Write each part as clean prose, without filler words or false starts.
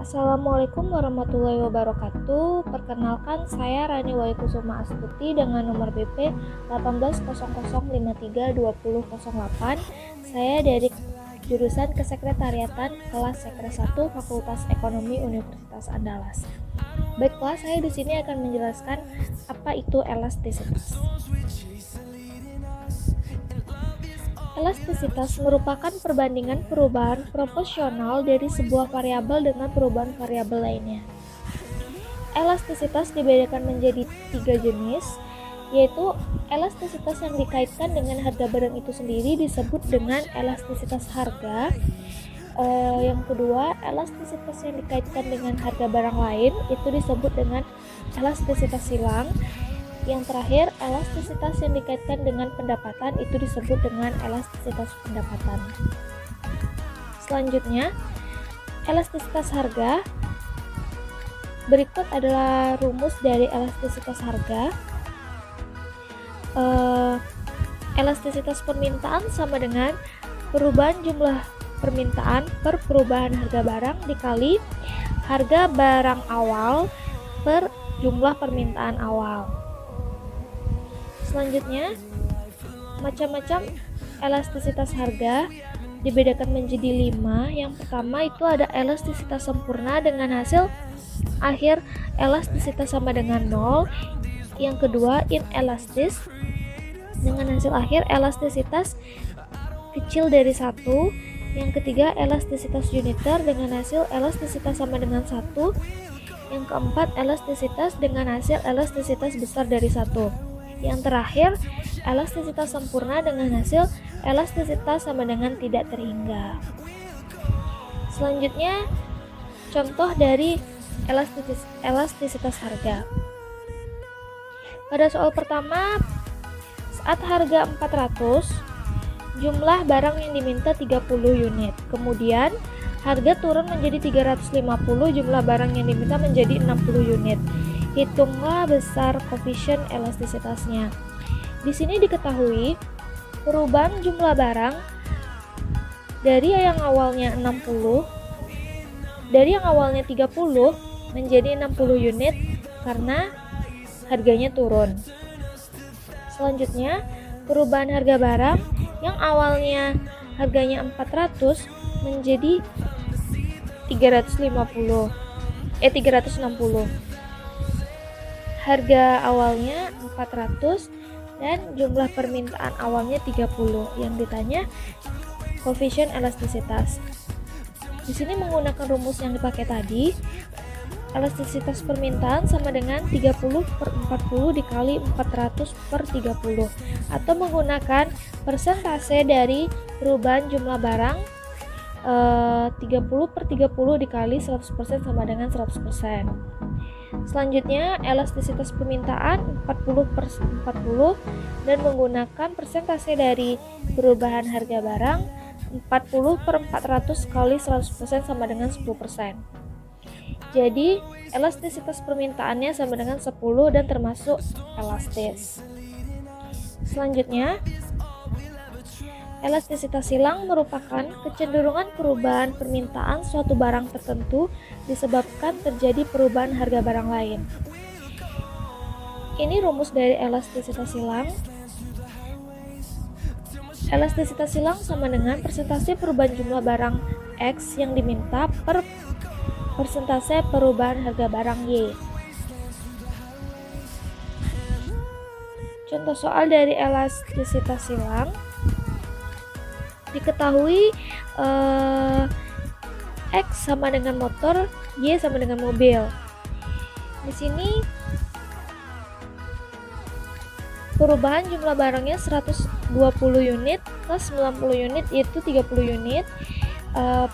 Assalamualaikum warahmatullahi wabarakatuh. Perkenalkan, saya Rani Waikusuma Astuti dengan nomor BP 1800532008. Saya dari jurusan Kesekretariatan kelas Sekre 1 Fakultas Ekonomi Universitas Andalas. Baiklah, saya di sini akan menjelaskan apa itu elastisitas. Elastisitas merupakan perbandingan perubahan proporsional dari sebuah variabel dengan perubahan variabel lainnya. Elastisitas dibedakan menjadi 3 jenis, yaitu elastisitas yang dikaitkan dengan harga barang itu sendiri disebut dengan elastisitas harga. Yang kedua, elastisitas yang dikaitkan dengan harga barang lain itu disebut dengan elastisitas silang. Yang terakhir, elastisitas yang dikaitkan dengan pendapatan itu disebut dengan elastisitas pendapatan. Selanjutnya, elastisitas harga. Berikut adalah rumus dari elastisitas harga. Elastisitas permintaan sama dengan perubahan jumlah permintaan per perubahan harga barang dikali harga barang awal per jumlah permintaan awal. Selanjutnya, macam-macam elastisitas harga dibedakan menjadi 5. Yang pertama itu ada elastisitas sempurna dengan hasil akhir elastisitas sama dengan 0. Yang kedua, inelastis dengan hasil akhir elastisitas kecil dari 1. Yang ketiga, elastisitas uniter dengan hasil elastisitas sama dengan 1. Yang keempat, elastisitas dengan hasil elastisitas besar dari 1. Yang terakhir, elastisitas sempurna dengan hasil elastisitas sama dengan tidak terhingga. Selanjutnya, contoh dari elastisitas harga. Pada soal pertama, saat harga 400, jumlah barang yang diminta 30 unit. Kemudian, harga turun menjadi 350, jumlah barang yang diminta menjadi 60 unit. Hitunglah besar koefisien elastisitasnya. Di sini diketahui perubahan jumlah barang dari yang awalnya 30 menjadi 60 unit karena harganya turun. Selanjutnya, perubahan harga barang yang awalnya harganya 400 menjadi 360. Harga awalnya 400 dan jumlah permintaan awalnya 30. Yang ditanya koefisien elastisitas. Di sini menggunakan rumus yang dipakai tadi, elastisitas permintaan sama dengan 30/40 dikali 400/30, atau menggunakan persentase dari perubahan jumlah barang 30/30 dikali 100% sama dengan 100%. Selanjutnya, elastisitas permintaan 40/40 dan menggunakan persentase dari perubahan harga barang 40/400 kali 100% sama dengan 10%. Jadi, elastisitas permintaannya sama dengan 10 dan termasuk elastis. Selanjutnya, elastisitas silang merupakan kecenderungan perubahan permintaan suatu barang tertentu disebabkan terjadi perubahan harga barang lain. Ini rumus dari elastisitas silang. Elastisitas silang sama dengan persentase perubahan jumlah barang X yang diminta per persentase perubahan harga barang Y. Contoh soal dari elastisitas silang. Diketahui X sama dengan motor, Y sama dengan mobil. Di sini perubahan jumlah barangnya 120 unit plus 90 unit yaitu 30 unit.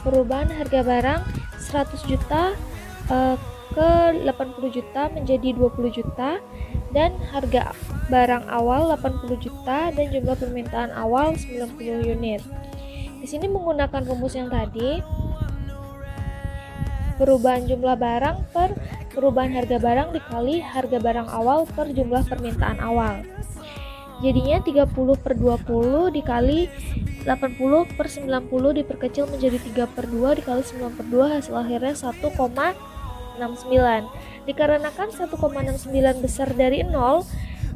Perubahan harga barang 100 juta ke 80 juta menjadi 20 juta dan harga barang awal 80 juta dan jumlah permintaan awal 90 unit. Di sini menggunakan rumus yang tadi, perubahan jumlah barang per perubahan harga barang dikali harga barang awal per jumlah permintaan awal. Jadinya 30/20 dikali 80/90 diperkecil menjadi 3/2 dikali 9/2, hasil akhirnya 1,69. Dikarenakan 1,69 besar dari 0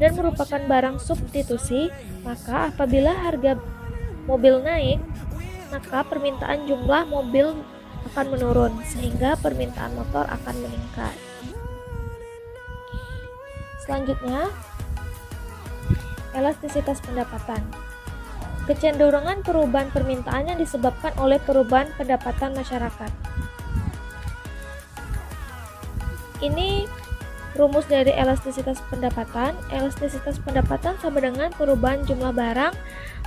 dan merupakan barang substitusi, maka apabila harga mobil naik, maka permintaan jumlah mobil akan menurun, sehingga permintaan motor akan meningkat. Selanjutnya, elastisitas pendapatan. Kecenderungan perubahan permintaan yang disebabkan oleh perubahan pendapatan masyarakat. Ini rumus dari elastisitas pendapatan. Elastisitas pendapatan sama dengan perubahan jumlah barang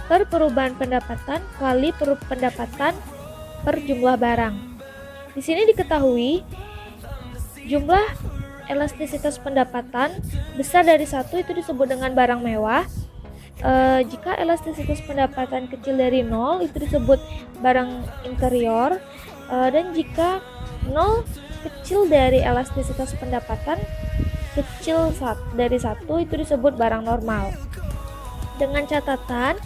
per perubahan pendapatan kali pendapatan per jumlah barang. Di sini diketahui jumlah elastisitas pendapatan besar dari 1 itu disebut dengan barang mewah. Jika elastisitas pendapatan kecil dari 0 itu disebut barang interior, dan jika 0 kecil dari elastisitas pendapatan kecil dari 1 itu disebut barang normal. Dengan catatan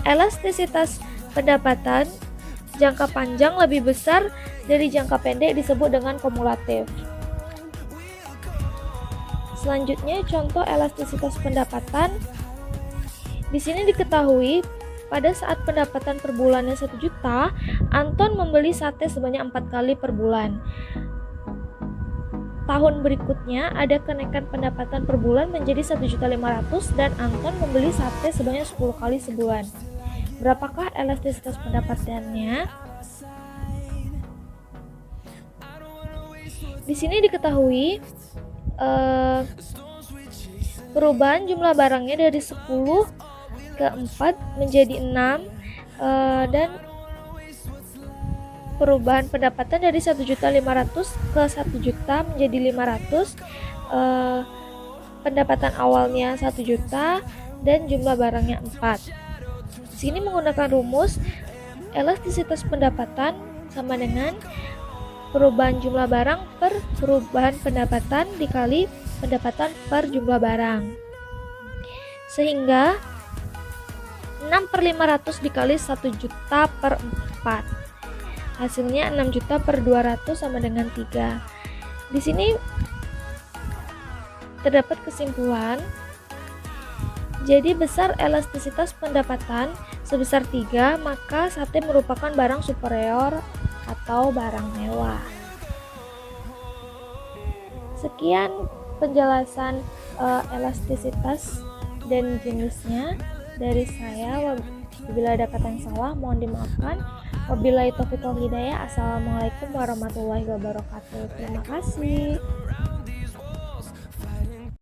elastisitas pendapatan jangka panjang lebih besar dari jangka pendek disebut dengan kumulatif. Selanjutnya contoh elastisitas pendapatan. Di sini diketahui pada saat pendapatan per bulannya 1 juta, Anton membeli sate sebanyak 4 kali per bulan. Tahun berikutnya ada kenaikan pendapatan per bulan menjadi 1.500.000 dan Anton membeli sate sebanyak 10 kali sebulan. Berapakah elastisitas pendapatannya? Di sini diketahui perubahan jumlah barangnya dari 10 ke 4 menjadi 6, dan perubahan pendapatan dari 1.500.000 ke 1 juta menjadi 500. Pendapatan awalnya 1 juta dan jumlah barangnya 4. Di sini menggunakan rumus elastisitas pendapatan sama dengan perubahan jumlah barang per perubahan pendapatan dikali pendapatan per jumlah barang, sehingga 6/500 dikali 1 juta per 4, hasilnya 6 juta per 200 sama dengan 3. Di sini terdapat kesimpulan, jadi besar elastisitas pendapatan sebesar 3, maka sate merupakan barang superior atau barang mewah. Sekian penjelasan elastisitas dan jenisnya dari saya. Bila ada kata yang salah mohon dimaafkan. Wabillahi taufiq wal hidayah. Assalamualaikum warahmatullahi wabarakatuh. Terima kasih.